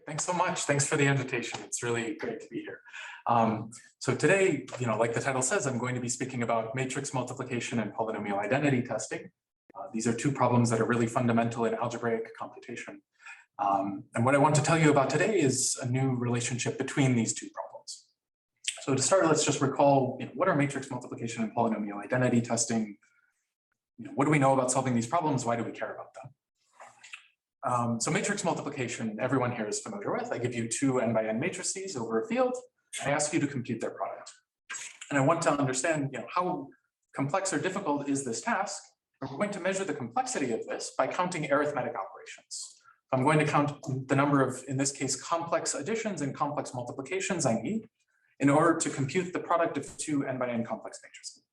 Thanks so much. Thanks for the invitation. It's really great to be here. So today, like the title says, I'm going to be speaking about matrix multiplication and polynomial identity testing. These are two problems that are really fundamental in algebraic computation. And what I want to tell you about today is a new relationship between these two problems. So to start, let's just recall, what are matrix multiplication and polynomial identity testing? What do we know about solving these problems? Why do we care about them? So matrix multiplication, everyone here is familiar with. I give you two n by n matrices over a field. I ask you to compute their product. And I want to understand how complex or difficult is this task. And we're going to measure the complexity of this by counting arithmetic operations. I'm going to count the number of, in this case, complex additions and complex multiplications I need in order to compute the product of two n by n complex matrices.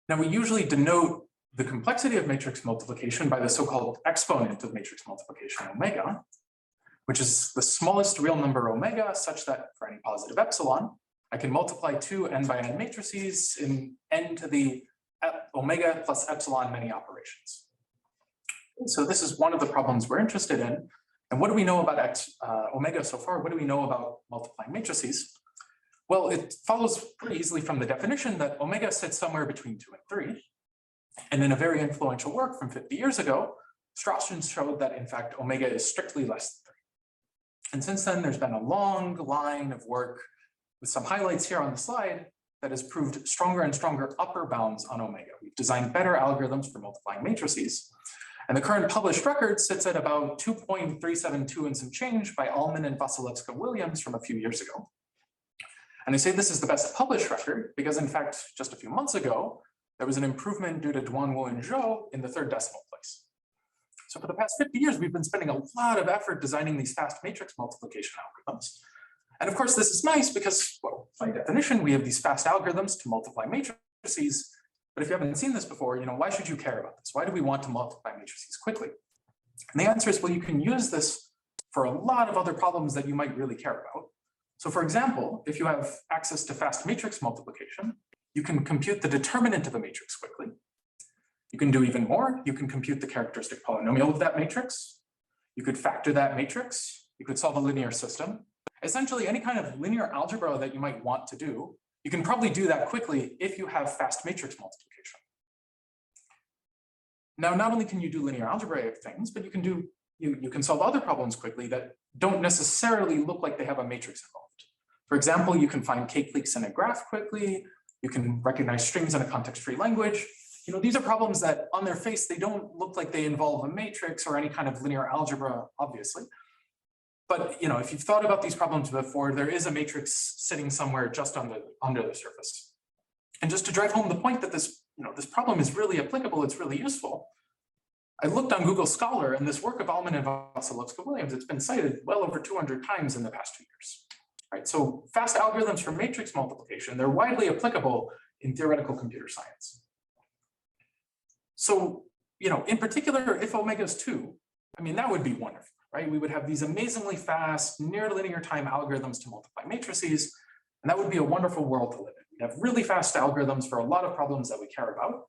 Now, we usually denote the complexity of matrix multiplication by the so-called exponent of matrix multiplication, omega, which is the smallest real number omega, such that for any positive epsilon, I can multiply two n by n matrices in n to the omega plus epsilon many operations. So this is one of the problems we're interested in. And what do we know about omega so far? What do we know about multiplying matrices? Well, it follows pretty easily from the definition that omega sits somewhere between 2 and 3. And in a very influential work from 50 years ago, Strauss showed that in fact omega is strictly less than 3. And since then, there's been a long line of work with some highlights here on the slide that has proved stronger and stronger upper bounds on omega. We've designed better algorithms for multiplying matrices. And the current published record sits at about 2.372 and some change by Allman and Vasilevska-Williams from a few years ago. And I say this is the best published record because in fact, just a few months ago, there was an improvement due to Duan, Wu, and Zhou in the third decimal place. So for the past 50 years, we've been spending a lot of effort designing these fast matrix multiplication algorithms. And of course, this is nice because, well, by definition, we have these fast algorithms to multiply matrices. But if you haven't seen this before, why should you care about this? Why do we want to multiply matrices quickly? And the answer is, well, you can use this for a lot of other problems that you might really care about. So for example, if you have access to fast matrix multiplication, you can compute the determinant of a matrix quickly. You can do even more. You can compute the characteristic polynomial of that matrix. You could factor that matrix. You could solve a linear system. Essentially, any kind of linear algebra that you might want to do, you can probably do that quickly if you have fast matrix multiplication. Now, not only can you do linear algebraic things, but you can solve other problems quickly that don't necessarily look like they have a matrix involved. For example, you can find k-cliques in a graph quickly. You can recognize strings in a context-free language. These are problems that on their face, they don't look like they involve a matrix or any kind of linear algebra, obviously. But if you've thought about these problems before, there is a matrix sitting somewhere just under the surface. And just to drive home the point that this problem is really applicable, it's really useful. I looked on Google Scholar, and this work of Allman and Vasilevska-Williams, it's been cited well over 200 times in the past 2 years. Right, so fast algorithms for matrix multiplication, they're widely applicable in theoretical computer science. So, in particular, if omega is 2, that would be wonderful, right? We would have these amazingly fast, near linear time algorithms to multiply matrices, and that would be a wonderful world to live in. We have really fast algorithms for a lot of problems that we care about,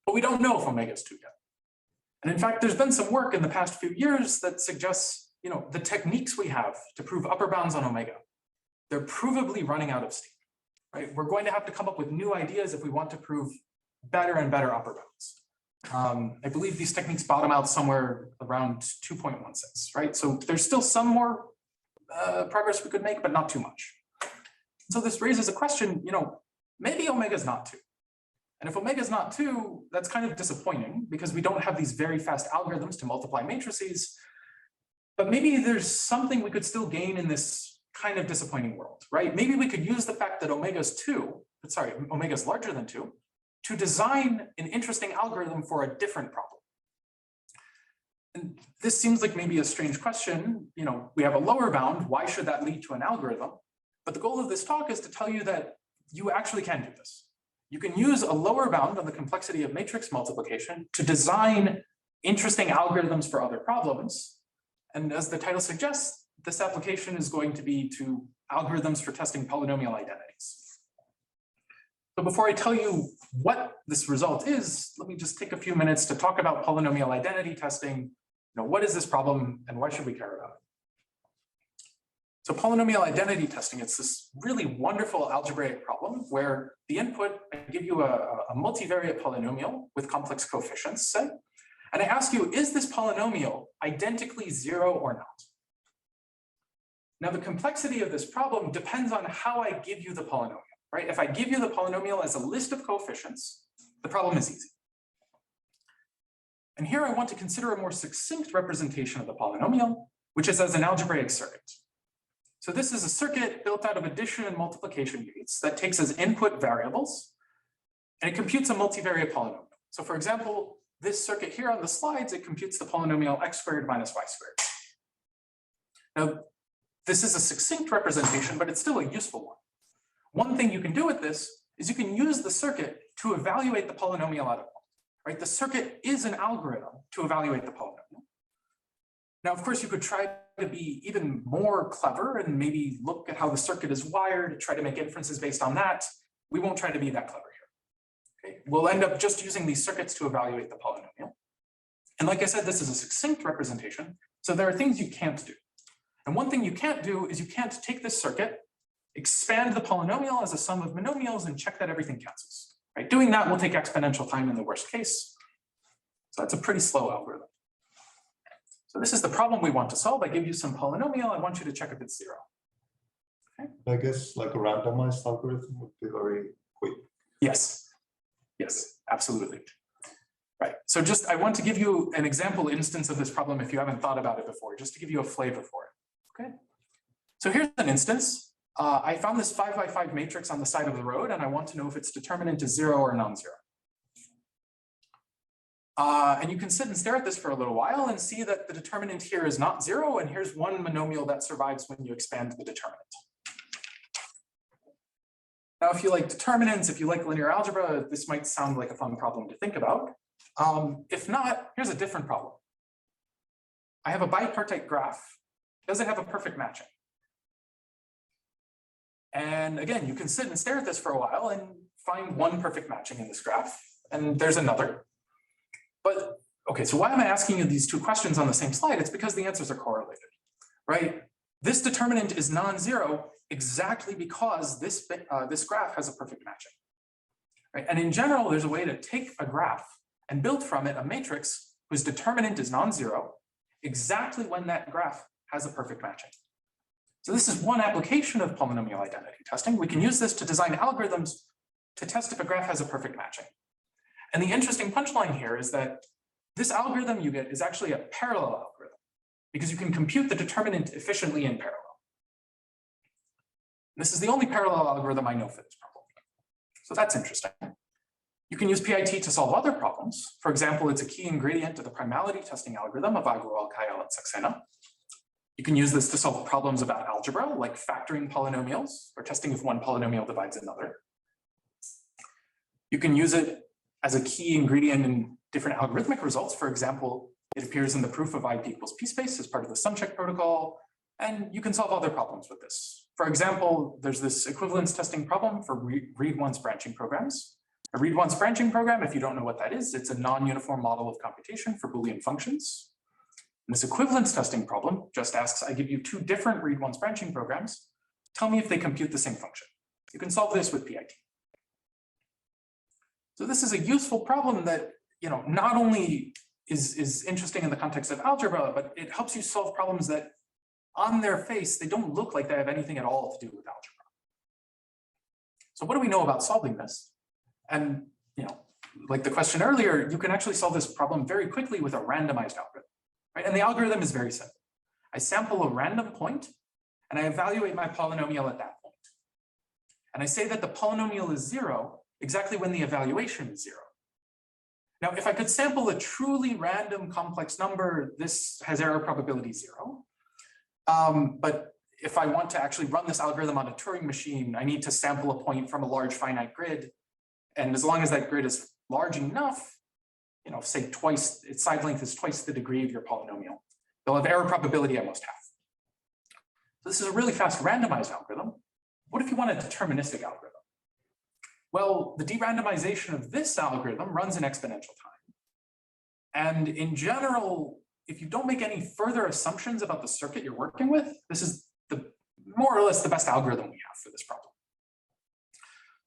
but we don't know if omega is 2 yet. And in fact, there's been some work in the past few years that suggests the techniques we have to prove upper bounds on omega, they're provably running out of steam, right? We're going to have to come up with new ideas if we want to prove better and better upper bounds. I believe these techniques bottom out somewhere around 2.16, right? So there's still some more progress we could make, but not too much. So this raises a question, maybe omega is not 2. And if omega is not 2, that's kind of disappointing because we don't have these very fast algorithms to multiply matrices. But maybe there's something we could still gain in this kind of disappointing world, right? Maybe we could use the fact that omega is larger than 2 to design an interesting algorithm for a different problem. And this seems like maybe a strange question. We have a lower bound. Why should that lead to an algorithm? But the goal of this talk is to tell you that you actually can do this. You can use a lower bound on the complexity of matrix multiplication to design interesting algorithms for other problems. And as the title suggests, this application is going to be to algorithms for testing polynomial identities. So before I tell you what this result is, let me just take a few minutes to talk about polynomial identity testing, what is this problem and why should we care about it? So polynomial identity testing, it's this really wonderful algebraic problem where the input, I give you a multivariate polynomial with complex coefficients, say, and I ask you, is this polynomial identically 0 or not? Now, the complexity of this problem depends on how I give you the polynomial, right? If I give you the polynomial as a list of coefficients, the problem is easy. And here I want to consider a more succinct representation of the polynomial, which is as an algebraic circuit. So this is a circuit built out of addition and multiplication gates that takes as input variables, and it computes a multivariate polynomial. So for example, this circuit here on the slides, it computes the polynomial x squared minus y squared. Now, this is a succinct representation, but it's still a useful one. One thing you can do with this is you can use the circuit to evaluate the polynomial out of one, right? The circuit is an algorithm to evaluate the polynomial. Now, of course, you could try to be even more clever and maybe look at how the circuit is wired, try to make inferences based on that. We won't try to be that clever here. Okay? We'll end up just using these circuits to evaluate the polynomial. And like I said, this is a succinct representation, so there are things you can't do. And one thing you can't do is you can't take this circuit, expand the polynomial as a sum of monomials and check that everything cancels. Right? Doing that will take exponential time in the worst case. So that's a pretty slow algorithm. So this is the problem we want to solve. I give you some polynomial. I want you to check if it's 0. Okay? I guess like a randomized algorithm would be very quick. Yes. Yes, absolutely. Right. So just I want to give you an example instance of this problem if you haven't thought about it before, just to give you a flavor for it. Okay. So here's an instance. I found this 5 by 5 matrix on the side of the road, and I want to know if its determinant is 0 or non-zero. And you can sit and stare at this for a little while and see that the determinant here is not 0, and here's one monomial that survives when you expand the determinant. Now, if you like determinants, if you like linear algebra, this might sound like a fun problem to think about. If not, here's a different problem. I have a bipartite graph. Does it have a perfect matching? And again, you can sit and stare at this for a while and find one perfect matching in this graph, and there's another. But okay, so why am I asking you these two questions on the same slide? It's because the answers are correlated, right? This determinant is non-zero exactly because this graph has a perfect matching, right? And in general, there's a way to take a graph and build from it a matrix whose determinant is non-zero exactly when that graph has a perfect matching. So this is one application of polynomial identity testing. We can use this to design algorithms to test if a graph has a perfect matching. And the interesting punchline here is that this algorithm you get is actually a parallel algorithm because you can compute the determinant efficiently in parallel. This is the only parallel algorithm I know for this problem. So that's interesting. You can use PIT to solve other problems. For example, it's a key ingredient to the primality testing algorithm of Agarwal, Kayal, and Saxena. You can use this to solve problems about algebra, like factoring polynomials or testing if one polynomial divides another. You can use it as a key ingredient in different algorithmic results. For example, it appears in the proof of IP equals P space as part of the sum check protocol, and you can solve other problems with this. For example, there's this equivalence testing problem for read-once branching programs. A read-once branching program, if you don't know what that is, it's a non-uniform model of computation for Boolean functions. And this equivalence testing problem just asks, I give you two different read-once branching programs, tell me if they compute the same function. You can solve this with PIT. So this is a useful problem that, not only is interesting in the context of algebra, but it helps you solve problems that on their face, they don't look like they have anything at all to do with algebra. So what do we know about solving this? And, like the question earlier, you can actually solve this problem very quickly with a randomized algorithm. Right? And the algorithm is very simple. I sample a random point and I evaluate my polynomial at that point. And I say that the polynomial is 0 exactly when the evaluation is 0. Now, if I could sample a truly random complex number, this has error probability 0. But if I want to actually run this algorithm on a Turing machine, I need to sample a point from a large finite grid. And as long as that grid is large enough, say twice, its side length is twice the degree of your polynomial, they'll have error probability almost half. So this is a really fast randomized algorithm. What if you want a deterministic algorithm? Well, the de-randomization of this algorithm runs in exponential time. And in general, if you don't make any further assumptions about the circuit you're working with, this is more or less the best algorithm we have for this problem.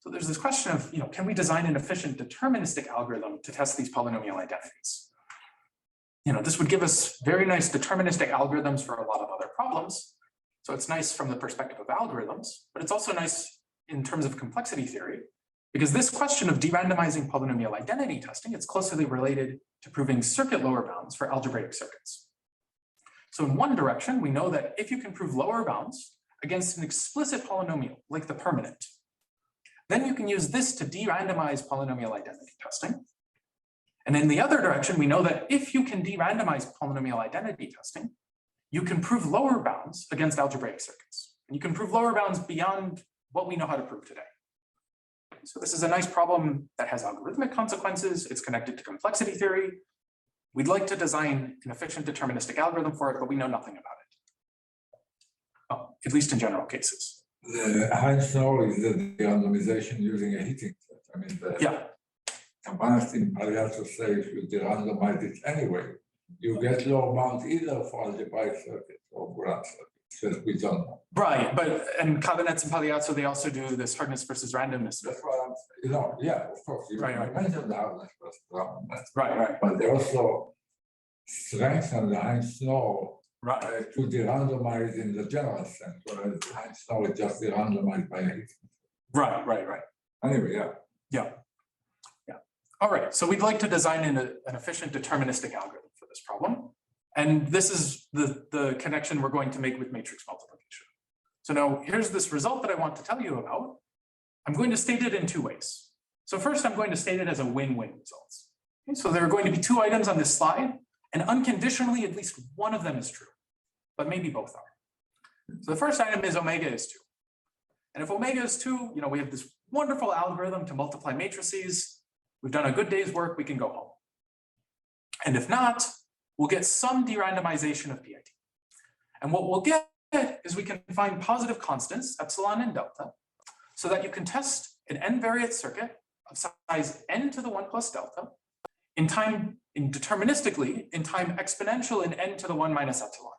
So there's this question of, can we design an efficient deterministic algorithm to test these polynomial identities? This would give us very nice deterministic algorithms for a lot of other problems. So it's nice from the perspective of algorithms, but it's also nice in terms of complexity theory, because this question of de-randomizing polynomial identity testing, it's closely related to proving circuit lower bounds for algebraic circuits. So in one direction, we know that if you can prove lower bounds against an explicit polynomial, like the permanent, then you can use this to de-randomize polynomial identity testing. And in the other direction, we know that if you can de-randomize polynomial identity testing, you can prove lower bounds against algebraic circuits. And you can prove lower bounds beyond what we know how to prove today. So this is a nice problem that has algorithmic consequences. It's connected to complexity theory. We'd like to design an efficient deterministic algorithm for it, but we know nothing about it. Well, at least in general cases. The Heinz law is the randomization using a heating set. I mean, the advanced in Pagliaccio say if you de-randomize it anyway, you get lower bounds either for algebraic circuits or Grant circuits. That we don't know. Right, and cabinets and Pagliaccio, they also do this hardness versus randomness. That's what I'm saying. Yeah, of course. You mentioned the hardness versus randomness. Right. But they also strengthen the Heinz law to de-randomize in the general sense, whereas the Heinz law is just de-randomized by a heating. Right. Anyway, yeah. All right, so we'd like to design an efficient deterministic algorithm for this problem. And this is the connection we're going to make with matrix multiplication. So now here's this result that I want to tell you about. I'm going to state it in two ways. So first, I'm going to state it as a win-win result. Okay, so there are going to be two items on this slide, and unconditionally, at least one of them is true, but maybe both are. So the first item is omega is 2. And if omega is 2, we have this wonderful algorithm to multiply matrices. We've done a good day's work, we can go home. And if not, we'll get some de-randomization of PIT. And what we'll get is we can find positive constants, epsilon and delta, so that you can test an n-variate circuit of size n to the 1 plus delta deterministically in time exponential in n to the 1 minus epsilon.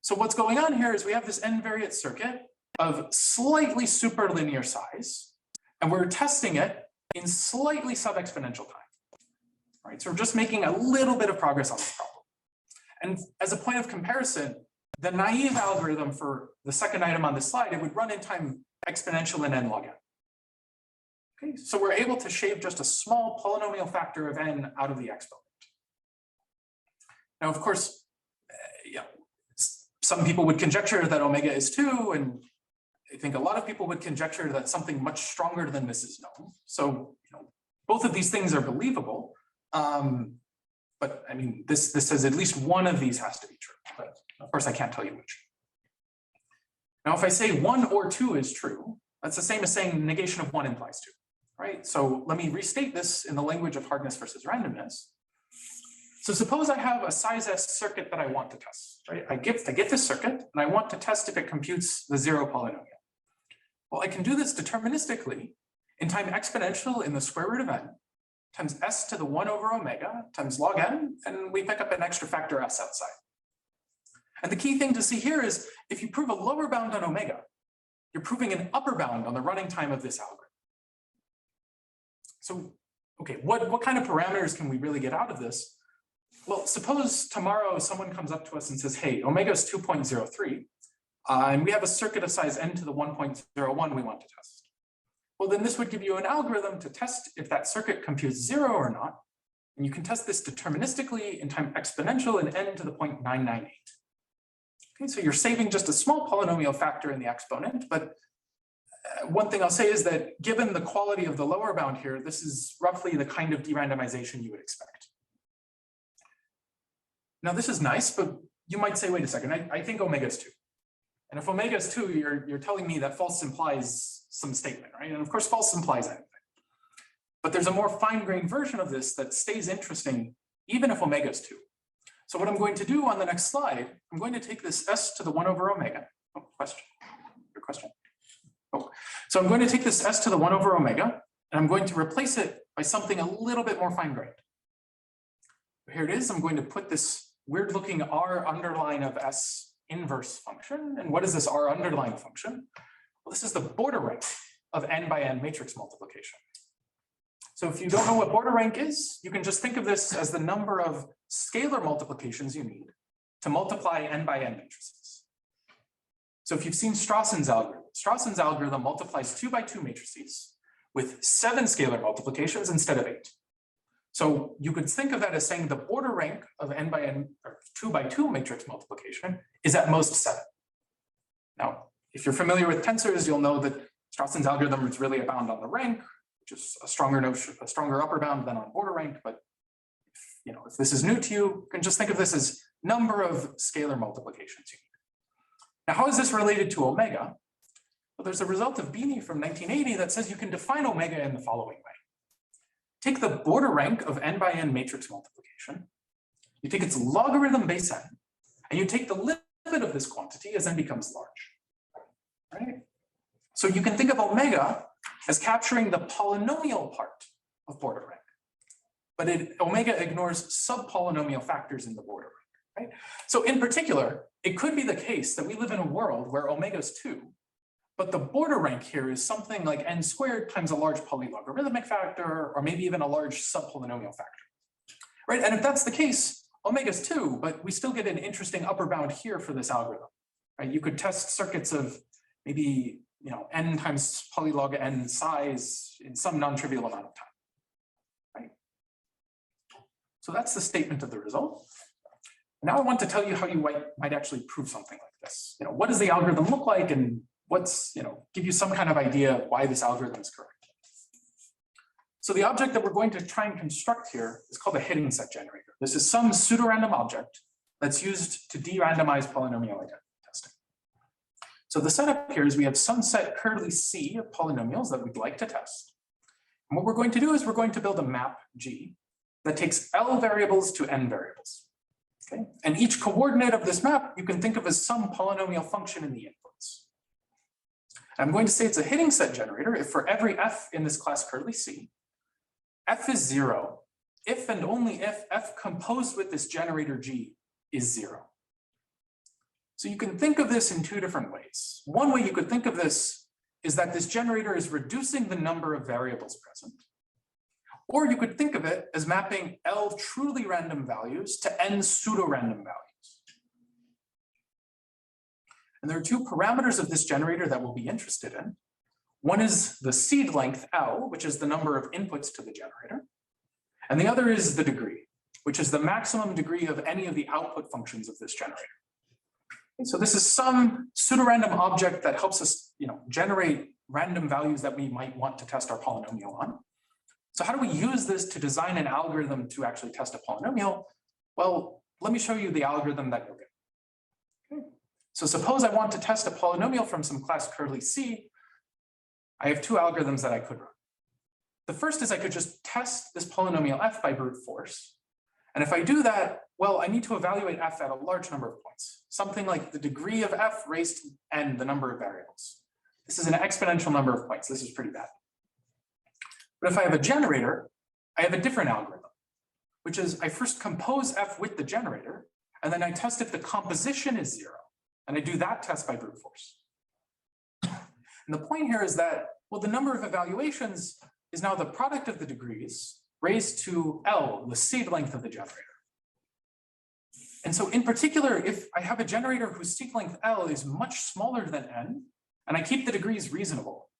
So what's going on here is we have this n-variate circuit of slightly superlinear size, and we're testing it in slightly sub-exponential time. Right, so we're just making a little bit of progress on this problem. And as a point of comparison, the naive algorithm for the second item on this slide, it would run in time exponential in n log n. Okay, so we're able to shave just a small polynomial factor of n out of the exponent. Now, of course, some people would conjecture that omega is 2, and I think a lot of people would conjecture that something much stronger than this is known. So, both of these things are believable. But I mean, this says at least one of these has to be true, but of course I can't tell you which. Now, if I say 1 or 2 is true, that's the same as saying negation of 1 implies 2, right? So let me restate this in the language of hardness versus randomness. So suppose I have a size S circuit that I want to test, right? I get this circuit and I want to test if it computes the 0 polynomial. Well, I can do this deterministically in time exponential in the square root of n times s to the 1 over omega times log n, and we pick up an extra factor s outside. And the key thing to see here is if you prove a lower bound on omega, you're proving an upper bound on the running time of this algorithm. So, okay, what kind of parameters can we really get out of this? Well, suppose tomorrow someone comes up to us and says, hey, omega is 2.03, and we have a circuit of size n to the 1.01 we want to test. Well, then this would give you an algorithm to test if that circuit computes 0 or not. And you can test this deterministically in time exponential in n to the 0.998. Okay, so you're saving just a small polynomial factor in the exponent, but one thing I'll say is that given the quality of the lower bound here, this is roughly the kind of de-randomization you would expect. Now this is nice, but you might say, wait a second, I think omega is 2. And if omega is 2, you're telling me that false implies some statement, right? And of course, false implies anything. But there's a more fine-grained version of this that stays interesting, even if omega is 2. So what I'm going to do on the next slide, I'm going to take this s to the 1 over omega. Oh, question. Your question. Oh. So I'm going to take this s to the 1 over omega, and I'm going to replace it by something a little bit more fine-grained. Here it is. I'm going to put this we're looking R underline of S inverse function. And what is this R underline function? Well, this is the border rank of n by n matrix multiplication. So if you don't know what border rank is, you can just think of this as the number of scalar multiplications you need to multiply n by n matrices. So if you've seen Straussen's algorithm multiplies 2 by 2 matrices with 7 scalar multiplications instead of 8. So you could think of that as saying the border rank of n by n or 2 by 2 matrix multiplication is at most 7. Now, if you're familiar with tensors, you'll know that Straussen's algorithm is really a bound on the rank, which is a stronger notion, a stronger upper bound than on border rank. But if this is new to you, you can just think of this as number of scalar multiplications you need. Now, how is this related to omega? Well, there's a result of Bini from 1980 that says you can define omega in the following way. Take the border rank of n by n matrix multiplication, you take its logarithm base n, and you take the limit of this quantity as n becomes large, right? So you can think of omega as capturing the polynomial part of border rank, but omega ignores subpolynomial factors in the border rank, right? So in particular, it could be the case that we live in a world where omega is 2, but the border rank here is something like n squared times a large polylogarithmic factor, or maybe even a large subpolynomial factor, right? And if that's the case, omega is 2, but we still get an interesting upper bound here for this algorithm, right? You could test circuits of maybe n times polylog n size in some non-trivial amount of time, right? So that's the statement of the result. Now I want to tell you how you might actually prove something like this. What does the algorithm look like, and give you some kind of idea of why this algorithm is correct. So the object that we're going to try and construct here is called a hitting set generator. This is some pseudorandom object that's used to de-randomize polynomial identity testing. So the setup here is we have some set curly C of polynomials that we'd like to test. And what we're going to do is we're going to build a map G that takes L variables to N variables. Okay? And each coordinate of this map you can think of as some polynomial function in the inputs. I'm going to say it's a hitting set generator if for every f in this class curly C, f is 0, if and only if f composed with this generator G is 0. So you can think of this in 2 different ways. One way you could think of this is that this generator is reducing the number of variables present. Or you could think of it as mapping L truly random values to N pseudo-random values. And there are 2 parameters of this generator that we'll be interested in. One is the seed length L, which is the number of inputs to the generator. And the other is the degree, which is the maximum degree of any of the output functions of this generator. Okay, so this is some pseudo-random object that helps us generate random values that we might want to test our polynomial on. So how do we use this to design an algorithm to actually test a polynomial? Well, let me show you the algorithm that you'll get. Okay. So suppose I want to test a polynomial from some class curly C. I have 2 algorithms that I could run. The first is I could just test this polynomial f by brute force. And if I do that, well, I need to evaluate f at a large number of points, something like the degree of f raised to n, the number of variables. This is an exponential number of points. This is pretty bad. But if I have a generator, I have a different algorithm, which is I first compose f with the generator, and then I test if the composition is 0. And I do that test by brute force. And the point here is that, well, the number of evaluations is now the product of the degrees raised to L, the seed length of the generator. And so in particular, if I have a generator whose seed length L is much smaller than n, and I keep the degrees reasonable,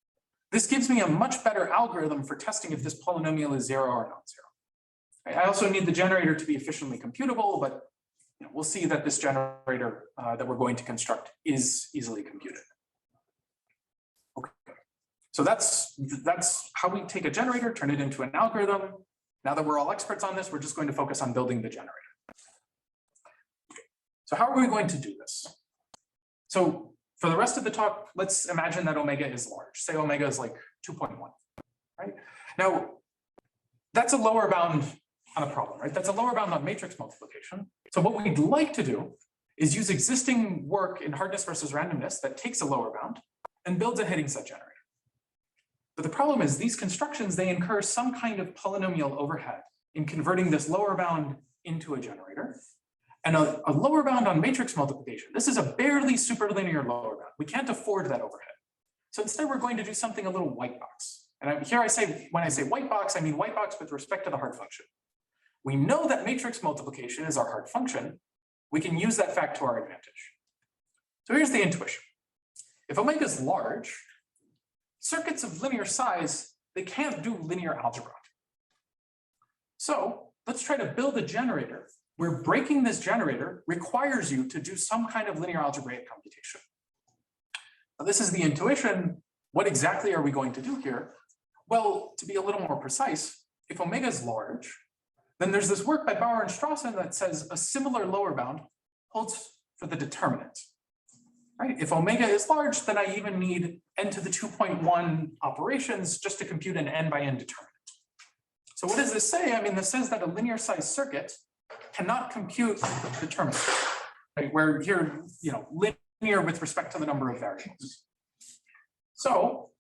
this gives me a much better algorithm for testing if this polynomial is 0 or not 0. I also need the generator to be efficiently computable, but we'll see that this generator that we're going to construct is easily computed. Okay. So that's how we take a generator, turn it into an algorithm. Now that we're all experts on this, we're just going to focus on building the generator. Okay. So how are we going to do this? So for the rest of the talk, let's imagine that omega is large. Say omega is like 2.1, right? Now, that's a lower bound on a problem, right? That's a lower bound on matrix multiplication. So what we'd like to do is use existing work in hardness versus randomness that takes a lower bound and builds a hitting set generator. But the problem is these constructions, they incur some kind of polynomial overhead in converting this lower bound into a generator. and a lower bound on matrix multiplication. This is a barely superlinear lower bound. We can't afford that overhead. So instead, we're going to do something a little white box. And here I say, when I say white box, I mean white box with respect to the hard function. We know that matrix multiplication is our hard function. We can use that fact to our advantage. So here's the intuition. If omega is large, circuits of linear size, they can't do linear algebra. So let's try to build a generator where breaking this generator requires you to do some kind of linear algebraic computation. Now, this is the intuition. What exactly are we going to do here? Well, to be a little more precise, if omega is large, then there's this work by Bauer and Strawson that says a similar lower bound holds for the determinant. Right? If omega is large, then I even need n to the 2.1 operations just to compute an n by n determinant. So what does this say? I mean, this says that a linear size circuit cannot compute the determinant, right? Where here, linear with respect to the number of variables. So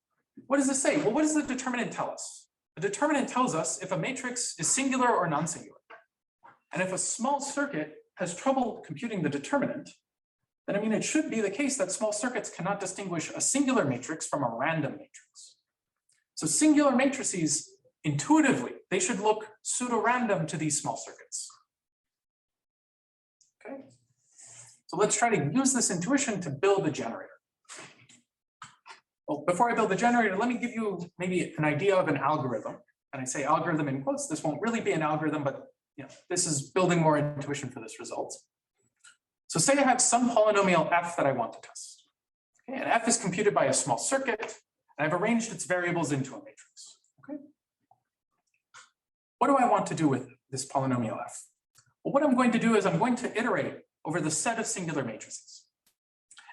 what does this say? Well, what does the determinant tell us? The determinant tells us if a matrix is singular or non-singular. And if a small circuit has trouble computing the determinant, then I mean, it should be the case that small circuits cannot distinguish a singular matrix from a random matrix. So singular matrices, intuitively, they should look pseudo-random to these small circuits. Okay, so let's try to use this intuition to build a generator. Well, before I build the generator, let me give you maybe an idea of an algorithm. And I say algorithm in quotes. This won't really be an algorithm, but this is building more intuition for this result. So say I have some polynomial f that I want to test. Okay, and f is computed by a small circuit, and I've arranged its variables into a matrix. Okay. What do I want to do with this polynomial f? Well, what I'm going to do is I'm going to iterate over the set of singular matrices.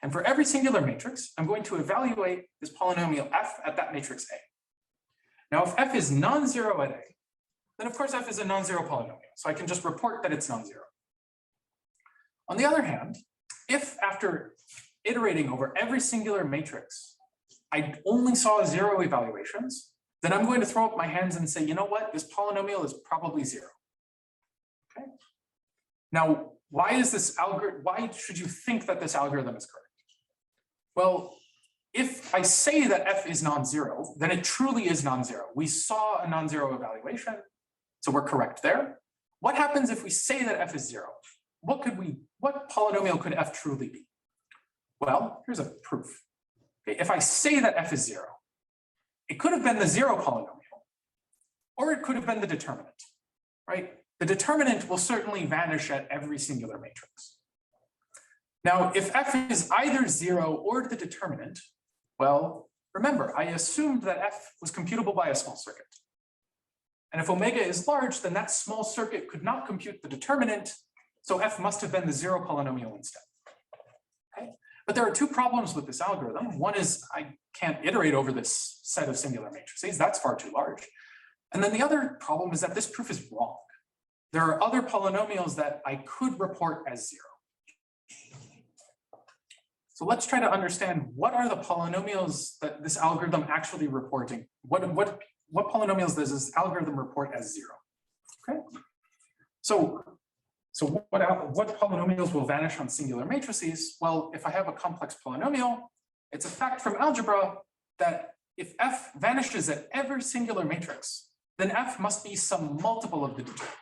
And for every singular matrix, I'm going to evaluate this polynomial f at that matrix A. Now, if f is non-zero at A, then of course f is a non-zero polynomial. So I can just report that it's non-zero. On the other hand, if after iterating over every singular matrix, I only saw zero evaluations, then I'm going to throw up my hands and say, you know what, this polynomial is probably zero. Okay. Now, why should you think that this algorithm is correct? Well, if I say that f is non-zero, then it truly is non-zero. We saw a non-zero evaluation, so we're correct there. What happens if we say that f is zero? What polynomial could f truly be? Well, here's a proof. Okay, if I say that f is zero, it could have been the zero polynomial, or it could have been the determinant, right? The determinant will certainly vanish at every singular matrix. Now, if f is either zero or the determinant, well, remember, I assumed that f was computable by a small circuit. And if omega is large, then that small circuit could not compute the determinant, so f must have been the zero polynomial instead. Okay? But there are two problems with this algorithm. One is I can't iterate over this set of singular matrices. That's far too large. And then the other problem is that this proof is wrong. There are other polynomials that I could report as zero. So let's try to understand what are the polynomials that this algorithm actually reporting. What polynomials does this algorithm report as zero? Okay. So what polynomials will vanish on singular matrices? Well, if I have a complex polynomial, it's a fact from algebra that if f vanishes at every singular matrix, then f must be some multiple of the determinant.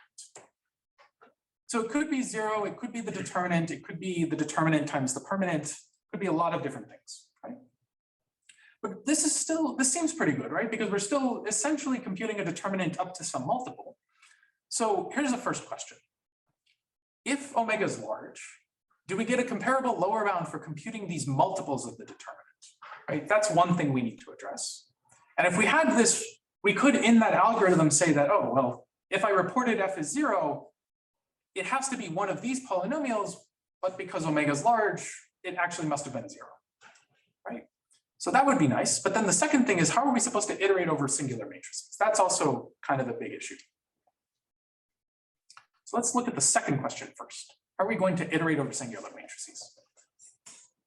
So it could be zero, it could be the determinant, it could be the determinant times the permanent. Could be a lot of different things, right? But this seems pretty good, right? Because we're still essentially computing a determinant up to some multiple. So here's the first question. If omega is large, do we get a comparable lower bound for computing these multiples of the determinant, right? That's one thing we need to address. And if we had this, we could in that algorithm say that, oh, well, if I reported f is zero, it has to be one of these polynomials, but because omega is large, it actually must have been zero, right? So that would be nice. But then the second thing is, how are we supposed to iterate over singular matrices? That's also kind of the big issue. So let's look at the second question first. Are we going to iterate over singular matrices?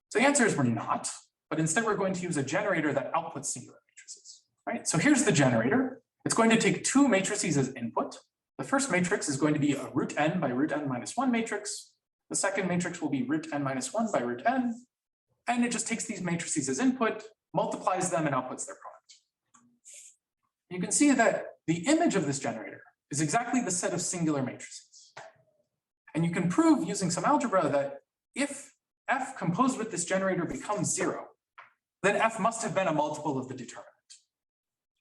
So the answer is we're not, but instead we're going to use a generator that outputs singular matrices, right? So here's the generator. It's going to take two matrices as input. The first matrix is going to be a root n by root n minus 1 matrix. The second matrix will be root n minus 1 by root n. And it just takes these matrices as input, multiplies them, and outputs their product. You can see that the image of this generator is exactly the set of singular matrices. And you can prove using some algebra that if f composed with this generator becomes 0, then f must have been a multiple of the determinant.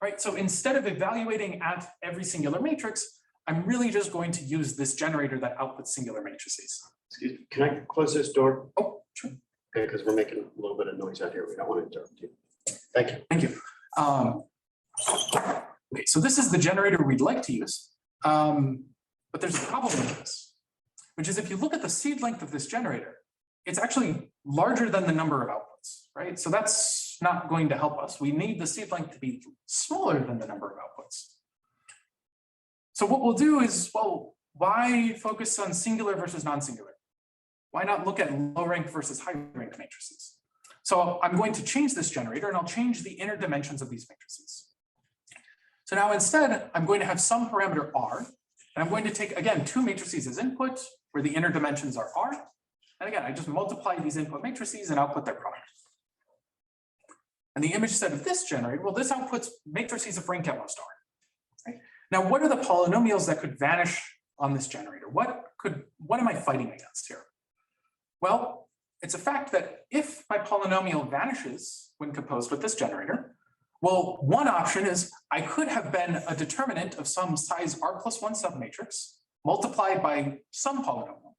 Right? So instead of evaluating at every singular matrix, I'm really just going to use this generator that outputs singular matrices. Excuse me, can I close this door? Oh, sure. Okay, because we're making a little bit of noise out here. We don't want to interrupt you. Thank you. Thank you. Okay, so this is the generator we'd like to use. But there's a problem with this, which is if you look at the seed length of this generator, it's actually larger than the number of outputs, right? So that's not going to help us. We need the seed length to be smaller than the number of outputs. So what we'll do is, well, why focus on singular versus non-singular? Why not look at low rank versus high rank matrices? So I'm going to change this generator and I'll change the inner dimensions of these matrices. So now instead, I'm going to have some parameter r, and I'm going to take, again, two matrices as input, where the inner dimensions are r. And again, I just multiply these input matrices and output their product. And the image set of this generator, well, this outputs matrices of rank at most r. Right? Now, what are the polynomials that could vanish on this generator? What am I fighting against here? Well, it's a fact that if my polynomial vanishes when composed with this generator, well, one option is I could have been a determinant of some size r plus 1 submatrix multiplied by some polynomial.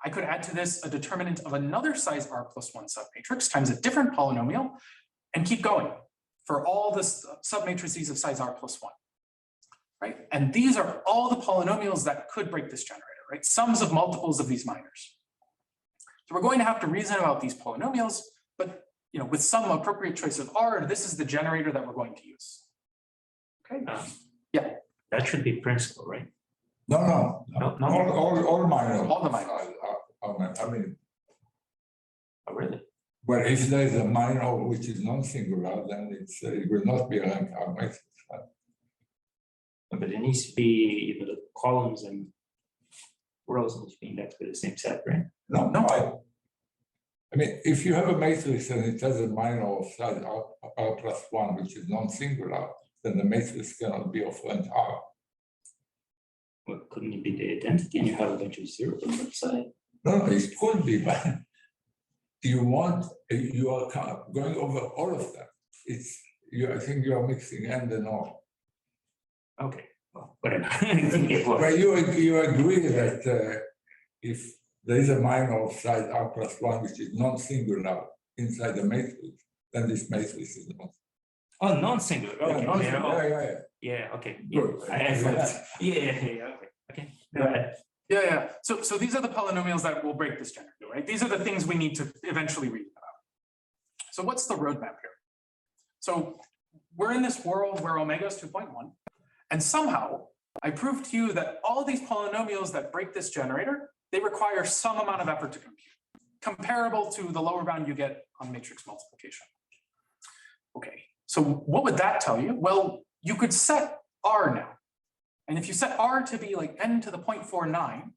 I could add to this a determinant of another size r plus 1 submatrix times a different polynomial and keep going for all the submatrices of size r plus 1. Right? And these are all the polynomials that could break this generator, right? Sums of multiples of these minors. So we're going to have to reason about these polynomials, but with some appropriate choice of r, this is the generator that we're going to use. Okay. Yeah. That should be principal, right? No. All minor. All the minors. I mean, Oh, really? well, if there is a minor which is non-singular, then it will not be a rank R matrix. But it needs to be the columns and rows need to be indexed with the same set, right? No. I mean, if you have a matrix and it has a minor of size r plus 1, which is non-singular, then the matrix cannot be of rank R. Well, couldn't it be the identity and you have a bunch of zeros on that side? No, it could be, but you are going over all of them. I think you are mixing and all. Okay, well, whatever. But you agree that if there is a minor of size r plus 1, which is non-singular inside the matrix, then this matrix is not. Oh, non-singular. Okay. Yeah. Yeah, okay. Good. Okay. Go ahead. Yeah. So these are the polynomials that will break this generator, right? These are the things we need to eventually read about. So what's the roadmap here? So we're in this world where omega is 2.1, and somehow I proved to you that all these polynomials that break this generator, they require some amount of effort to compute, comparable to the lower bound you get on matrix multiplication. Okay, so what would that tell you? Well, you could set R now. And if you set R to be like n to the 0.49,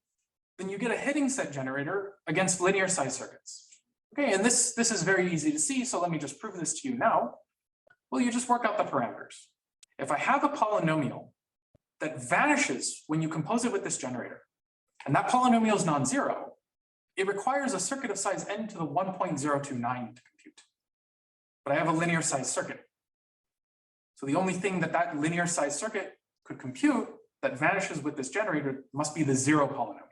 then you get a hitting set generator against linear size circuits. Okay, and this is very easy to see, so let me just prove this to you now. Well, you just work out the parameters. If I have a polynomial that vanishes when you compose it with this generator, and that polynomial is non-zero, it requires a circuit of size n to the 1.029 to compute. But I have a linear size circuit. So the only thing that linear size circuit could compute that vanishes with this generator must be the zero polynomial.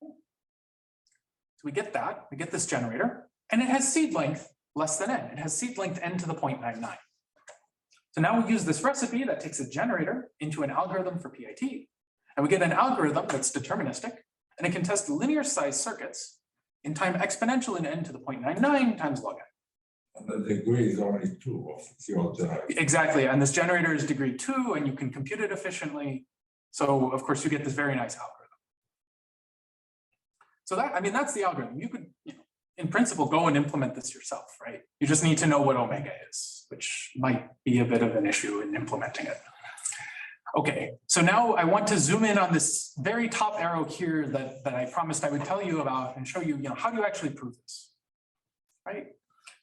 So we get that, we get this generator, and it has seed length less than n. It has seed length n to the 0.99. So now we use this recipe that takes a generator into an algorithm for PIT, and we get an algorithm that's deterministic, and it can test linear size circuits in time exponential in n to the 0.99 times log n. And the degree is only 2 of your generator. Exactly, and this generator is degree 2, and you can compute it efficiently. So of course you get this very nice algorithm. So that's the algorithm. You could, in principle, go and implement this yourself, right? You just need to know what omega is, which might be a bit of an issue in implementing it. Okay, so now I want to zoom in on this very top arrow here that I promised I would tell you about and show you, how do you actually prove this, right?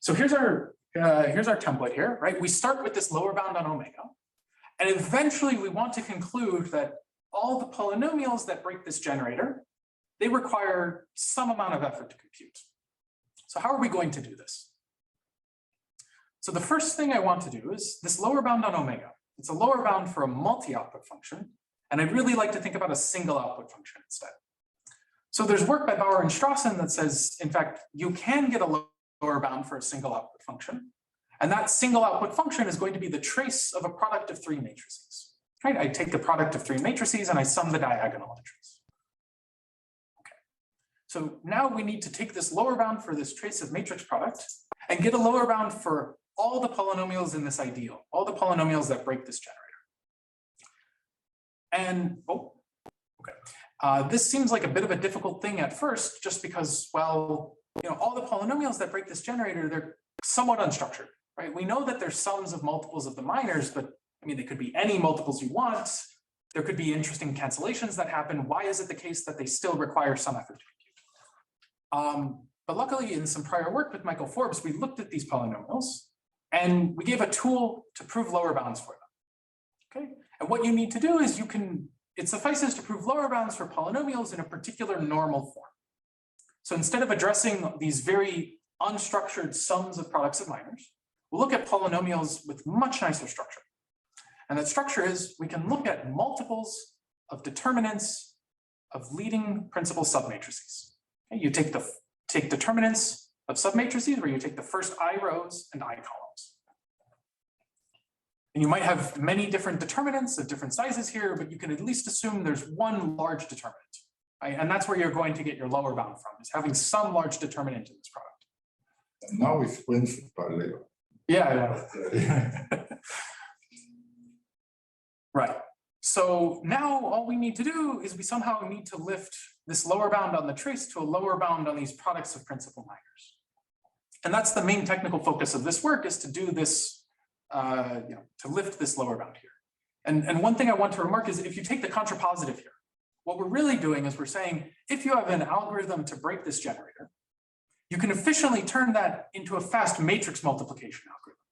So here's our template here, right? We start with this lower bound on omega, and eventually we want to conclude that all the polynomials that break this generator, they require some amount of effort to compute. So how are we going to do this? So the first thing I want to do is this lower bound on omega. It's a lower bound for a multi-output function, and I'd really like to think about a single output function instead. So there's work by Bauer and Strawson that says, in fact, you can get a lower bound for a single output function, and that single output function is going to be the trace of a product of 3 matrices. Right? I take the product of 3 matrices and I sum the diagonal entries. Okay. So now we need to take this lower bound for this trace of matrix product and get a lower bound for all the polynomials in this ideal, all the polynomials that break this generator. And, this seems like a bit of a difficult thing at first, just because, well, all the polynomials that break this generator, they're somewhat unstructured, right? We know that there's sums of multiples of the minors, but I mean, they could be any multiples you want. There could be interesting cancellations that happen. Why is it the case that they still require some effort to compute? But luckily, in some prior work with Michael Forbes, we looked at these polynomials and we gave a tool to prove lower bounds for them. Okay, and what you need to do is it suffices to prove lower bounds for polynomials in a particular normal form. So instead of addressing these very unstructured sums of products of minors, we'll look at polynomials with much nicer structure. And that structure is we can look at multiples of determinants of leading principal submatrices. Okay, you take determinants of submatrices where you take the first I rows and I columns. And you might have many different determinants of different sizes here, but you can at least assume there's one large determinant. Right? And that's where you're going to get your lower bound from, is having some large determinant in this product. And now it's principal. Yeah. Right. So now all we need to do is we somehow need to lift this lower bound on the trace to a lower bound on these products of principal minors. And that's the main technical focus of this work, is to do this, to lift this lower bound here. And one thing I want to remark is if you take the contrapositive here, what we're really doing is we're saying, if you have an algorithm to break this generator, you can efficiently turn that into a fast matrix multiplication algorithm.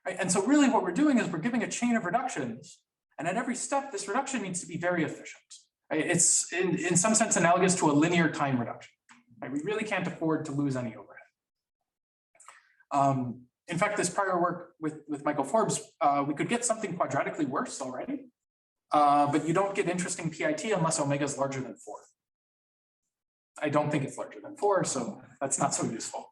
Right? And so really what we're doing is we're giving a chain of reductions, and at every step, this reduction needs to be very efficient. Right? It's in some sense analogous to a linear time reduction. Right? We really can't afford to lose any overhead. In fact, this prior work with Michael Forbes, we could get something quadratically worse already, but you don't get interesting PIT unless omega is larger than 4. I don't think it's larger than 4, so that's not so useful.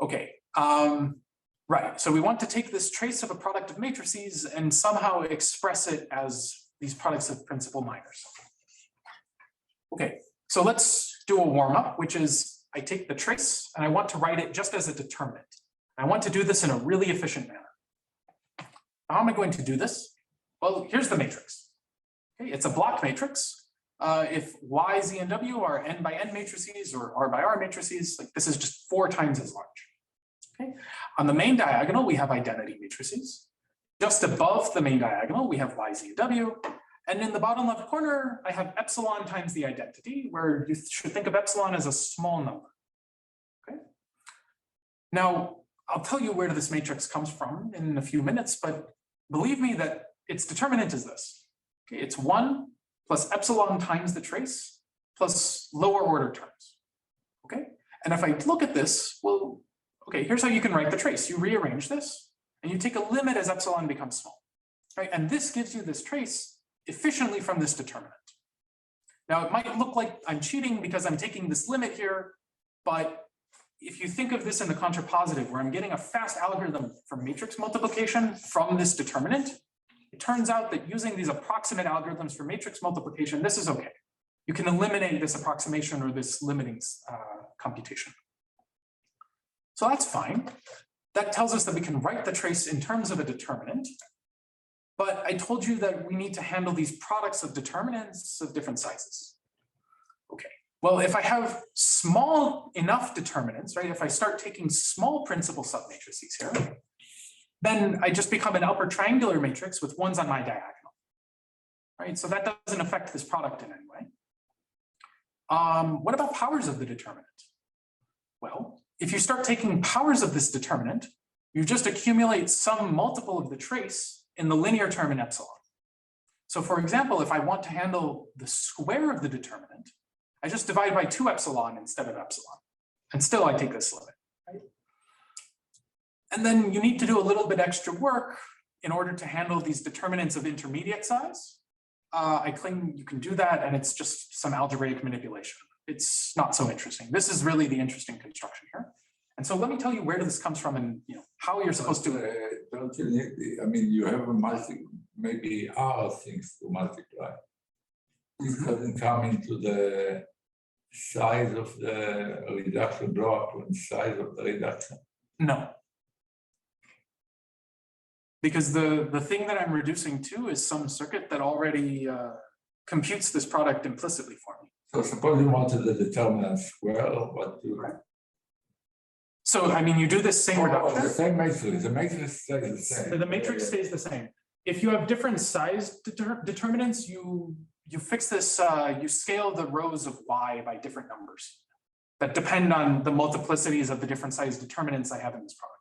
Okay, right, so we want to take this trace of a product of matrices and somehow express it as these products of principal minors. Okay, so let's do a warm-up, which is I take the trace and I want to write it just as a determinant. I want to do this in a really efficient manner. How am I going to do this? Well, here's the matrix. Okay, it's a block matrix. If y, z, and w are n by n matrices or r by r matrices, like this is just 4 times as large. Okay. On the main diagonal, we have identity matrices. Just above the main diagonal, we have y, z, and w. And in the bottom left corner, I have epsilon times the identity, where you should think of epsilon as a small number. Okay. Now, I'll tell you where this matrix comes from in a few minutes, but believe me that its determinant is this. Okay, it's 1 plus epsilon times the trace plus lower order terms. Okay, and if I look at this, well, okay, here's how you can write the trace. You rearrange this and you take a limit as epsilon becomes small, right? And this gives you this trace efficiently from this determinant. Now it might look like I'm cheating because I'm taking this limit here, but if you think of this in the contrapositive, where I'm getting a fast algorithm for matrix multiplication from this determinant, it turns out that using these approximate algorithms for matrix multiplication, this is okay. You can eliminate this approximation or this limiting computation. So that's fine. That tells us that we can write the trace in terms of a determinant. But I told you that we need to handle these products of determinants of different sizes. Okay. Well, if I have small enough determinants, right? If I start taking small principal submatrices here, then I just become an upper triangular matrix with 1s on my diagonal. right? So that doesn't affect this product in any way. What about powers of the determinant? Well, if you start taking powers of this determinant, you just accumulate some multiple of the trace in the linear term in epsilon. So for example, if I want to handle the square of the determinant, I just divide by 2 epsilon instead of epsilon. And still I take this limit, right? And then you need to do a little bit extra work in order to handle these determinants of intermediate size. I claim you can do that, and it's just some algebraic manipulation. It's not so interesting. This is really the interesting construction here. And so let me tell you where this comes from and how you're supposed to. Don't you need, I mean, you have a maybe R things to multiply. This doesn't come into the size of the reduction block and size of the reduction. No. Because the thing that I'm reducing to is some circuit that already computes this product implicitly for me. So suppose you wanted the determinant square, what do you? So I mean, you do this same reduction. The same matrix. The matrix stays the same. The matrix stays the same. If you have different size determinants, you fix this. You scale the rows of y by different numbers that depend on the multiplicities of the different size determinants I have in this product.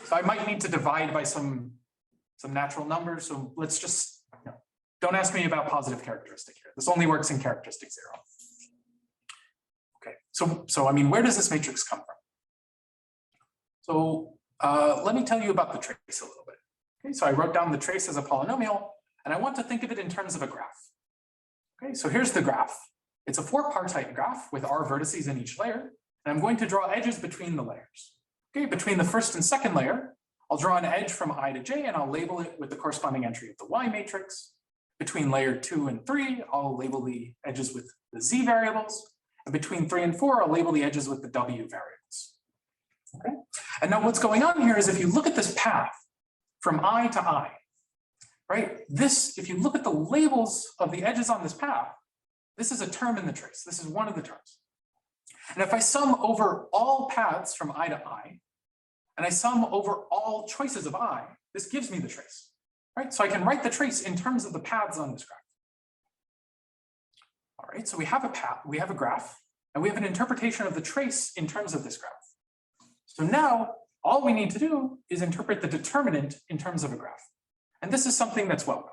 So I might need to divide by some natural numbers. So let's just, don't ask me about positive characteristic here. This only works in characteristic 0. Okay, so I mean, where does this matrix come from? So let me tell you about the trace a little bit. Okay, so I wrote down the trace as a polynomial, and I want to think of it in terms of a graph. Okay, so here's the graph. It's a 4-partite graph with r vertices in each layer, and I'm going to draw edges between the layers. Okay, between the first and second layer, I'll draw an edge from I to j, and I'll label it with the corresponding entry of the y matrix. Between layer 2 and 3, I'll label the edges with the z variables. And between 3 and 4, I'll label the edges with the w variables. Okay, and now what's going on here is if you look at this path from I to I, right? This, if you look at the labels of the edges on this path, this is a term in the trace. This is one of the terms. And if I sum over all paths from I to I, and I sum over all choices of I, this gives me the trace, right? So I can write the trace in terms of the paths on this graph. All right, so we have a path, we have a graph, and we have an interpretation of the trace in terms of this graph. So now all we need to do is interpret the determinant in terms of a graph. And this is something that's well known.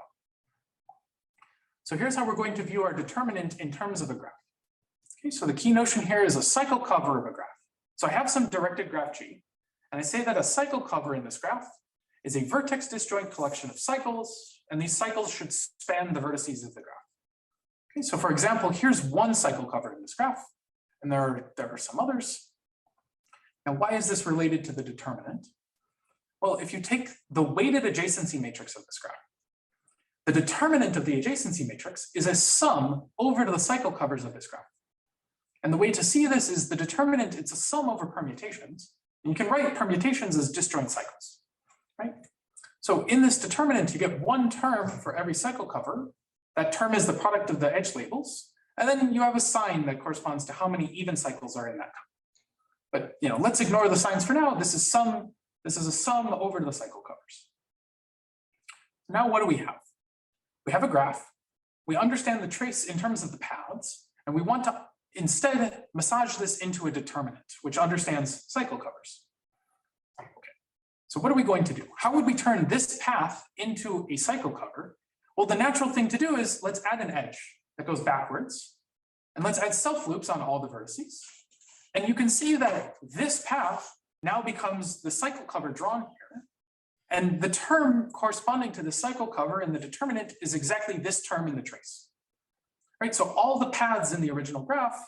So here's how we're going to view our determinant in terms of a graph. Okay, so the key notion here is a cycle cover of a graph. So I have some directed graph G, and I say that a cycle cover in this graph is a vertex disjoint collection of cycles, and these cycles should span the vertices of the graph. Okay, so for example, here's one cycle cover in this graph, and there are some others. Now, why is this related to the determinant? Well, if you take the weighted adjacency matrix of this graph, the determinant of the adjacency matrix is a sum over to the cycle covers of this graph. And the way to see this is the determinant, it's a sum over permutations. And you can write permutations as disjoint cycles, right? So in this determinant, you get one term for every cycle cover. That term is the product of the edge labels. And then you have a sign that corresponds to how many even cycles are in that cover. But let's ignore the signs for now. This is a sum over to the cycle covers. Now what do we have? We have a graph. We understand the trace in terms of the paths, and we want to instead massage this into a determinant, which understands cycle covers. Okay, so what are we going to do? How would we turn this path into a cycle cover? Well, the natural thing to do is let's add an edge that goes backwards, and let's add self loops on all the vertices. And you can see that this path now becomes the cycle cover drawn here. And the term corresponding to the cycle cover in the determinant is exactly this term in the trace. Right, so all the paths in the original graph,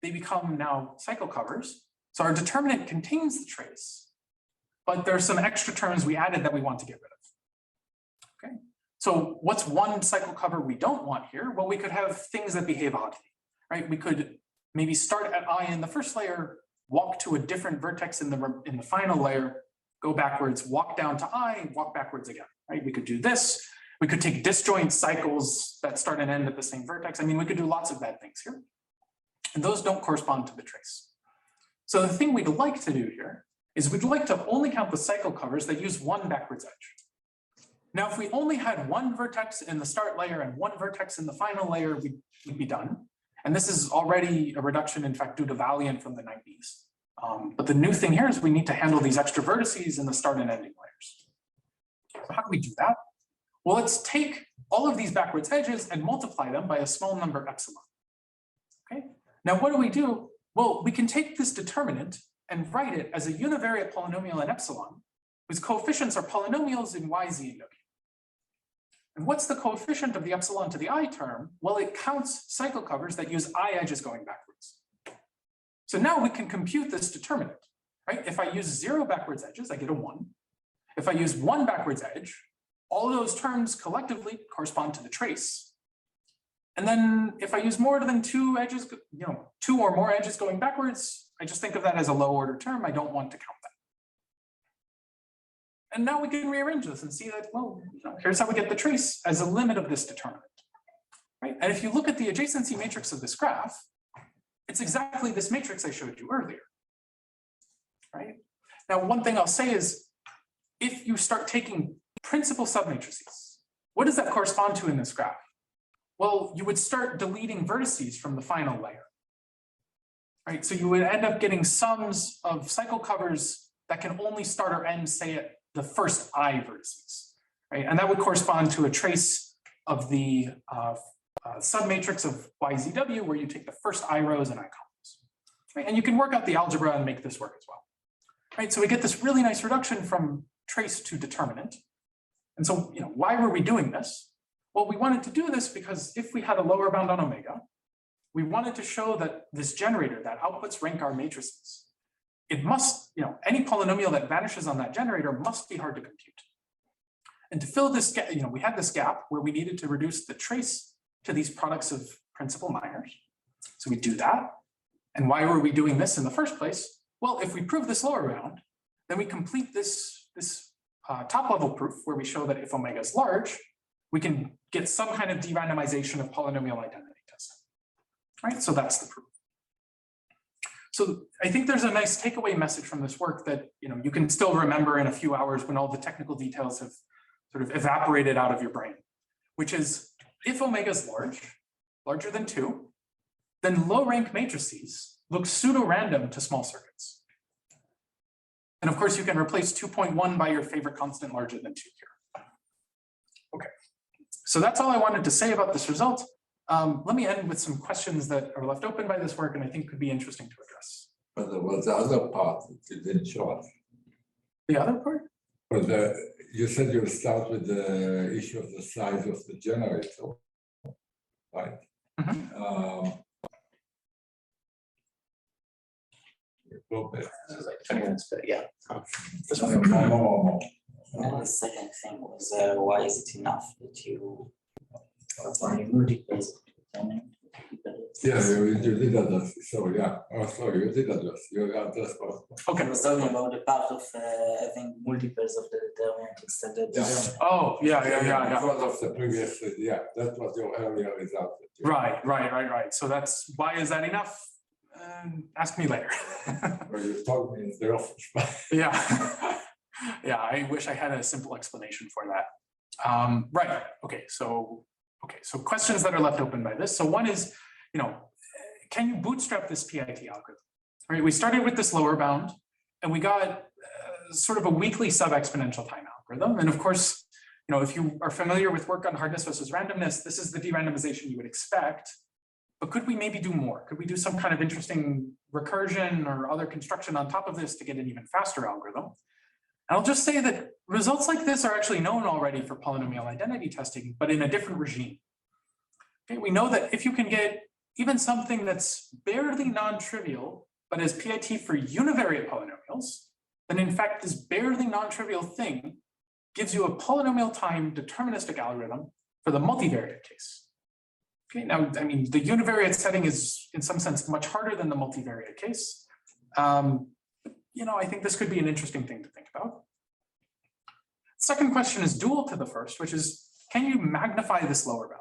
they become now cycle covers. So our determinant contains the trace, but there are some extra terms we added that we want to get rid of. Okay, so what's one cycle cover we don't want here? Well, we could have things that behave oddly, right? We could maybe start at I in the first layer, walk to a different vertex in the final layer, go backwards, walk down to I, walk backwards again, right? We could do this. We could take disjoint cycles that start and end at the same vertex. I mean, we could do lots of bad things here. And those don't correspond to the trace. So the thing we'd like to do here is we'd like to only count the cycle covers that use one backwards edge. Now, if we only had one vertex in the start layer and one vertex in the final layer, we'd be done. And this is already a reduction, in fact, due to Valiant from the 90s. But the new thing here is we need to handle these extra vertices in the start and ending layers. So how do we do that? Well, let's take all of these backwards edges and multiply them by a small number epsilon. Okay. Now, what do? Well, we can take this determinant and write it as a univariate polynomial in epsilon, whose coefficients are polynomials in y, z, and w. And what's the coefficient of the epsilon to the I term? Well, it counts cycle covers that use I edges going backwards. So now we can compute this determinant, right? If I use 0 backwards edges, I get a 1. If I use 1 backwards edge, all those terms collectively correspond to the trace. And then if I use more than 2 edges, 2 or more edges going backwards, I just think of that as a low order term. I don't want to count that. And now we can rearrange this and see that, well, here's how we get the trace as a limit of this determinant, right? And if you look at the adjacency matrix of this graph, it's exactly this matrix I showed you earlier, right? Now, one thing I'll say is, if you start taking principal submatrices, what does that correspond to in this graph? Well, you would start deleting vertices from the final layer, right? So you would end up getting sums of cycle covers that can only start or end, say, at the first I vertices, right? And that would correspond to a trace of the submatrix of YZW, where you take the first I rows and I columns, right? And you can work out the algebra and make this work as well, right? So we get this really nice reduction from trace to determinant. And so, why were we doing this? Well, we wanted to do this because if we had a lower bound on omega, we wanted to show that this generator that outputs rank R matrices, it must, any polynomial that vanishes on that generator must be hard to compute. And to fill this gap, we had this gap where we needed to reduce the trace to these products of principal minors. So we do that. And why were we doing this in the first place? Well, if we prove this lower bound, then we complete this top level proof where we show that if omega is large, we can get some kind of de-randomization of polynomial identity testing, right? So that's the proof. So I think there's a nice takeaway message from this work that you can still remember in a few hours when all the technical details have sort of evaporated out of your brain, which is if omega is larger than 2, then low rank matrices look pseudo-random to small circuits. And of course, you can replace 2.1 by your favorite constant larger than 2 here. Okay, so that's all I wanted to say about this result. Let me end with some questions that are left open by this work and I think could be interesting to address. But there was the other part that you didn't show us. The other part? But you said you'll start with the issue of the size of the generator, right? Mm-hmm. This is like 20 minutes, but yeah. No. And the second thing was why is it enough that you only multiples determinant? Yeah, you did address. So yeah, sorry, you did address. You addressed both. Okay. I was talking about the part of having multiples of the determinant instead of the determinant. Oh, yeah. Because of the previous, that was your earlier result. Right. So that's, why is that enough? Ask me later. Well, you told me in the office. Yeah. Yeah, I wish I had a simple explanation for that. Right, okay, so questions that are left open by this. So one is, can you bootstrap this PIT algorithm? All right, we started with this lower bound and we got sort of a weakly sub-exponential time algorithm. And of course, if you are familiar with work on hardness versus randomness, this is the de-randomization you would expect. But could we maybe do more? Could we do some kind of interesting recursion or other construction on top of this to get an even faster algorithm? And I'll just say that results like this are actually known already for polynomial identity testing, but in a different regime. Okay, we know that if you can get even something that's barely non-trivial, but as PIT for univariate polynomials, then in fact this barely non-trivial thing gives you a polynomial time deterministic algorithm for the multivariate case. Okay, now, I mean, the univariate setting is in some sense much harder than the multivariate case. I think this could be an interesting thing to think about. Second question is dual to the first, which is, can you magnify this lower bound?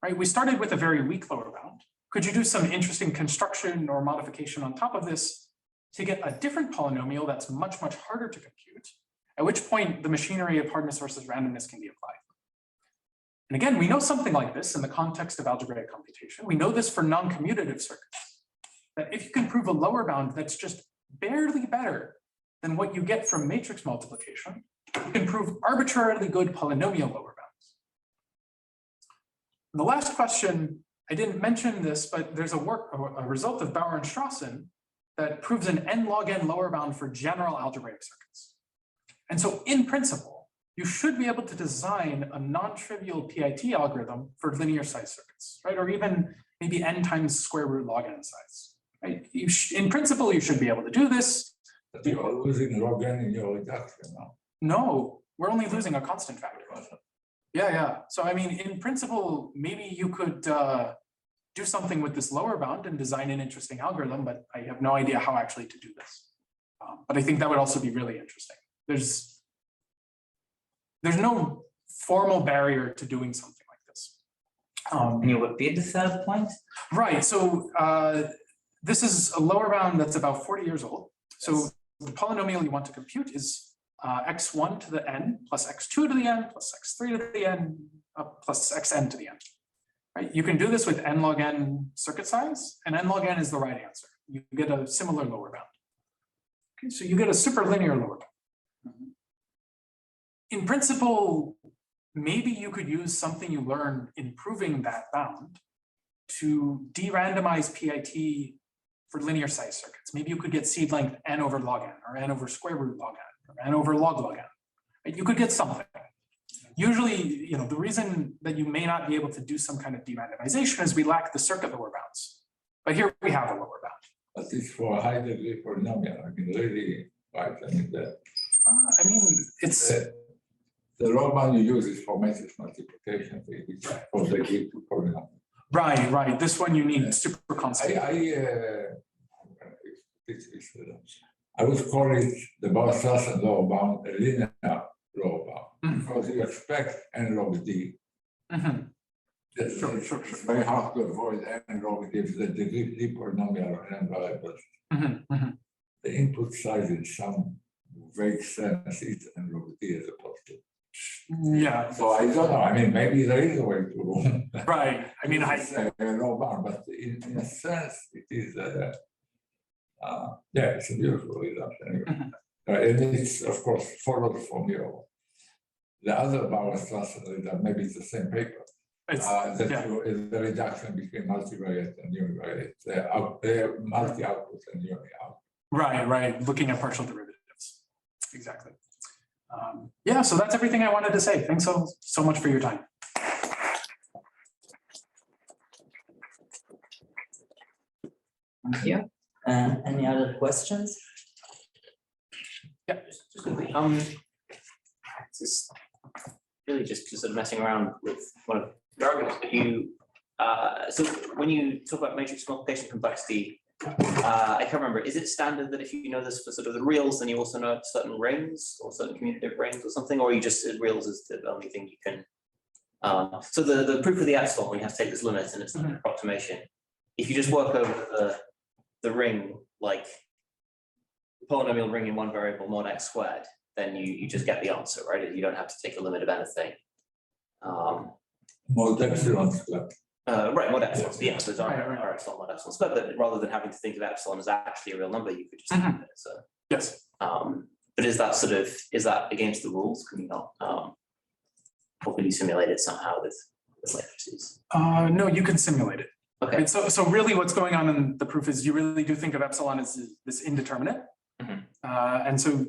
Right, we started with a very weak lower bound. Could you do some interesting construction or modification on top of this to get a different polynomial that's much, much harder to compute at which point the machinery of hardness versus randomness can be applied. And again, we know something like this in the context of algebraic computation. We know this for non-commutative circuits, that if you can prove a lower bound that's just barely better than what you get from matrix multiplication, you can prove arbitrarily good polynomial lower bounds. And the last question, I didn't mention this, but there's a result of Bauer and Strawson that proves an n log n lower bound for general algebraic circuits. And so in principle, you should be able to design a non-trivial PIT algorithm for linear size circuits, right? Or even maybe n times square root log n size, right? In principle, you should be able to do this. But you are losing log n in your reduction now. No, we're only losing a constant factor. Yeah. So I mean, in principle, maybe you could do something with this lower bound and design an interesting algorithm, but I have no idea how actually to do this. But I think that would also be really interesting. There's no formal barrier to doing something like this. Can you repeat the third point? Right, so this is a lower bound that's about 40 years old. So the polynomial you want to compute is x1 to the n plus x2 to the n plus x3 to the n plus xn to the n. Right? You can do this with n log n circuit size, and n log n is the right answer. You get a similar lower bound. Okay, so you get a superlinear lower bound. In principle, maybe you could use something you learned in proving that bound to de-randomize PIT for linear size circuits. Maybe you could get seed length n over log n, or n over square root log n, or n over log n. Right? You could get something. Usually, the reason that you may not be able to do some kind of de-randomization is we lack the circuit lower bounds. But here we have a lower bound. But it's for a high degree polynomial. I mean, really, right? I mean, It's the lower bound you use is for matrix multiplication, which for the degree to polynomial. right. This one you need super constant. I would call it the Bauer-Strawson lower bound, a linear lower bound, because you expect n log d. Sure. It's very hard to avoid n log d if the degree polynomial or n variables. The input size in some vague sense is n log d as opposed to. Yeah. So I don't know. I mean, maybe there is a way to. Right. I mean, low bound, but in a sense, it is. It's a beautiful result anyway. And it's of course followed from the other Bauer-Strawson result. Maybe it's the same paper. Is the reduction between multivariate and univariate, multi-output and uni-output. Right. Looking at partial derivatives. Exactly. So that's everything I wanted to say. Thanks so much for your time. Thank you. Any other questions? Yeah. Just quickly, this is really just sort of messing around with one of the arguments, but so when you talk about matrix multiplication complexity, I can't remember, is it standard that if you know this for sort of the reals, then you also know certain rings or certain commutative rings or something, or you just reals is the only thing you can, so the proof of the epsilon, when you have to take this limit and it's an approximation, if you just work over the ring, like the polynomial ring in one variable mod x squared, then you just get the answer, right? You don't have to take a limit of anything. Mod epsilon squared. Right, mod epsilon. Yeah, so it's our epsilon mod epsilon squared, but rather than having to think of epsilon as actually a real number, you could just think of it. So Yes. But is that against the rules? Can you not? Or can you simulate it somehow with matrices? No, you can simulate it. Okay. Right, so really what's going on in the proof is you really do think of epsilon as this indeterminate. And so,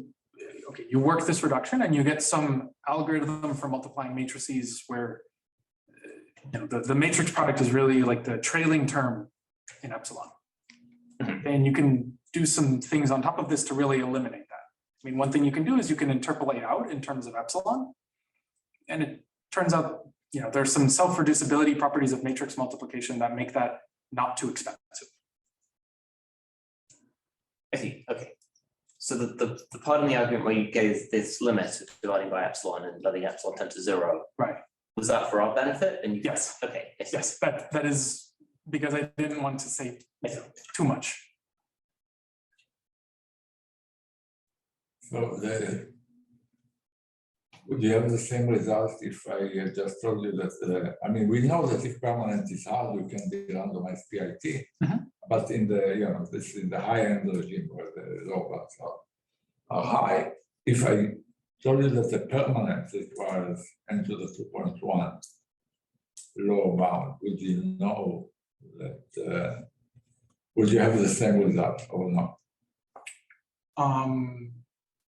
okay, you work this reduction and you get some algorithm for multiplying matrices where the matrix product is really like the trailing term in epsilon. And you can do some things on top of this to really eliminate that. I mean, one thing you can do is you can interpolate out in terms of epsilon. And it turns out, there's some self-reducibility properties of matrix multiplication that make that not too expensive. I see. Okay. So the part in the argument where you gave this limit of dividing by epsilon and letting epsilon tend to 0. Right. Was that for our benefit? And Yes. Okay. Yes, that is because I didn't want to say too much. So Would you have the same result if I just told you that, I mean, we know that if permanent is hard, you can de-randomize PIT, but in the, this is in the high-end regime where the low bounds are high. If I told you that the permanent requires n to the 2.1 lower bound, would you know that, would you have the same result or not?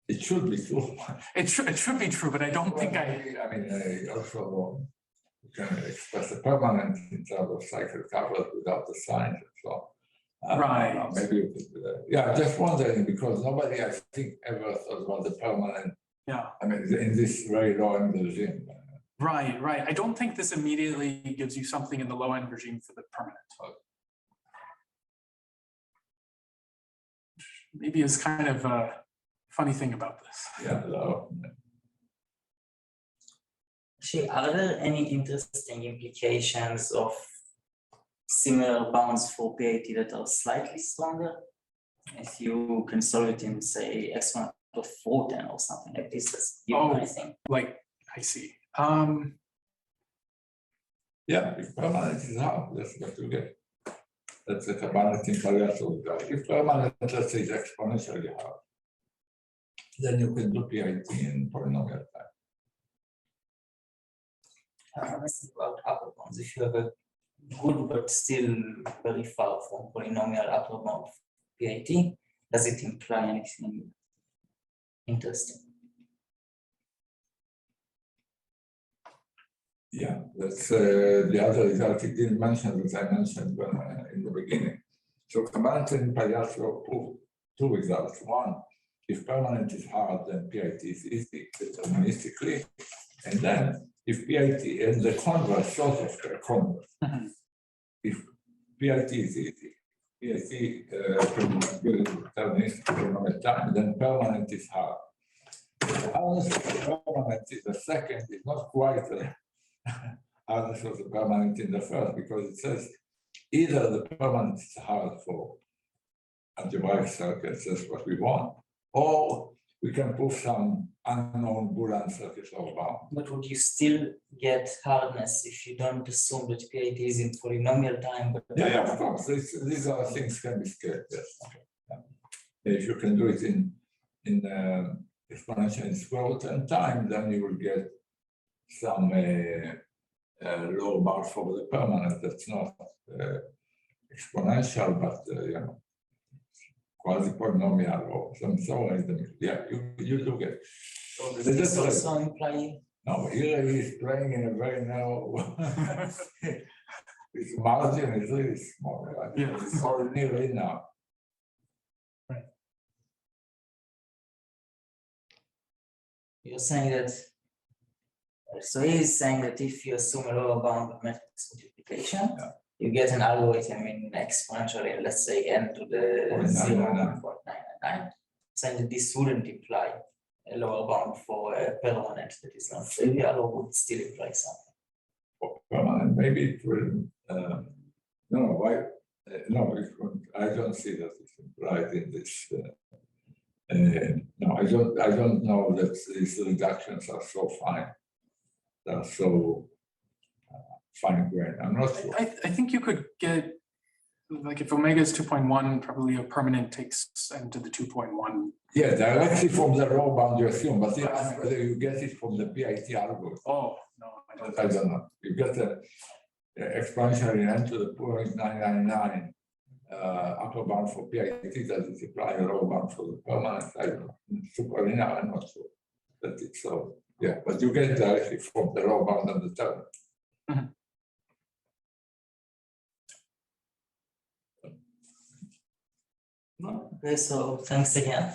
It should be true. It should be true, but I don't think I mean, I also can express the permanent in terms of cycle covered without the signs and so on. Right. Maybe you could, yeah, just wondering because nobody, I think, ever thought about the permanent. Yeah. I mean, in this very low end regime. Right. I don't think this immediately gives you something in the low end regime for the permanent. Maybe is kind of a funny thing about this. Yeah, low. Actually, are there any interesting implications of similar bounds for PIT that are slightly stronger? If you can solve it in, say, exponent of 410 or something like this, that's anything. Like, I see. Yeah, if permanent is hard, that's what you get. That's the permanent in Pareto. If permanent, let's say, is exponentially hard, then you can do PIT in polynomial time. Let's think about upper bounds. If you have a good but still very far from polynomial upper bound PIT, does it imply anything interesting? Yeah, that's the other result he didn't mention, that I mentioned in the beginning. So permanent in Pareto proved two results. One, if permanent is hard, then PIT is easy deterministically. And then if PIT and the converse, sort of converse. If PIT is easy, PIT can be deterministic polynomial time, then permanent is hard. The hardness of the permanent is the second, is not quite the hardness of the permanent in the first, because it says either the permanent is hard for algebraic circuits, that's what we want, or we can prove some unknown Boolean circuit lower bound. But would you still get hardness if you don't assume that PIT is in polynomial time? But Yeah, of course. These are things can be scaled. Yes. Yeah. If you can do it in exponential in square root and time, then you will get some lower bound for the permanent. That's not exponential, but quasi-polynomial or some so in the middle. Yeah, you do get. so does this also imply? No, here he is playing in a very narrow. His margin is really small. Right? Yeah. It's all nearly now. You're saying that. So he's saying that if you assume a lower bound of matrix multiplication, you get an algorithm in exponentially, let's say n to the 0.999, saying that this wouldn't imply a lower bound for a permanent that is not trivial, or would still imply something. For permanent, maybe it will. No, why? No, I don't see that it's implied in this. No, I don't know that these reductions are so fine. They're so fine grained. I'm not sure. I think you could get, like, if omega is 2.1, probably a permanent takes n to the 2.1. Yeah, directly from the low bound you assume, but you ask whether you get it from the PIT algorithm. Oh, no, I don't know. You get the exponentially n to the 0.999 upper bound for PIT. Does it apply a lower bound for the permanent? I don't know. Super linear, I'm not sure that it's so. Yeah, but you get it directly from the lower bound and the term. Okay, so thanks again.